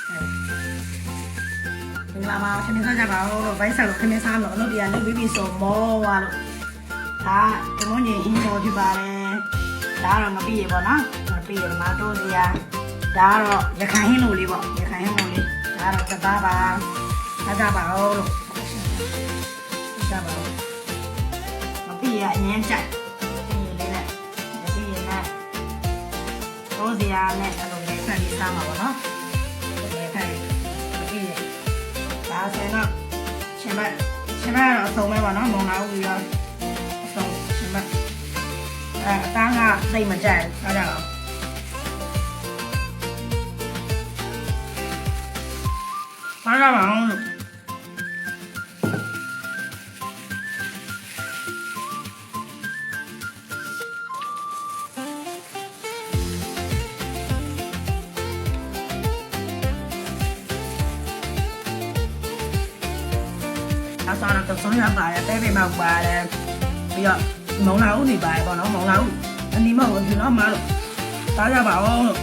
ဒီမှာမှာခင်းစားကြပါဦးလို့ဗိုက်ဆက်လို့ခင်းစားလို့အလုပ်တရားလုပ်ပြီးပြီဆိုမောသွားလို့ဒါတမွန်ကြီးအင်းတော်ဖြစ်ပါတယ်ဒါတော့မပြီးရပေါ့နော်မပြီးရမှာတို့စရာဒါကတော့ရခိုင်ဟင်းလို့လေးပေါ့ရခိုင်ဟင်းလို့လေးဒါတော့စပါးပါစားကြပါဦးလို့စားပါဦးမပြီးရအရင်ကြိုက်ပြီးလေးနဲ့ပြီးရနဲ့တို့စရာနဲ့အဲ့လိုလေးဆက်ပြီးစားမှာပေါ့နော်ဒီခိုင်မပြီးရဒါဆိုတော့ရှင်မတော့အဆုံးပဲပေါ့နော်မုံလာဦးပြီးတော့အဆုံးရှင်မအသားကစိတ်မကြိုက်စားကြတော့စားကြပါဦးလို့အစားတော့သုံးရပါတယ်ပဲပဲမောက်ပါတယ်ပြီးတော့မုံလာဦးနေပါတယ်ပေါ့နော်မုံလာဦးအနီမောက်ကိုဒီတော့မလို့စားကြပါဦးလို့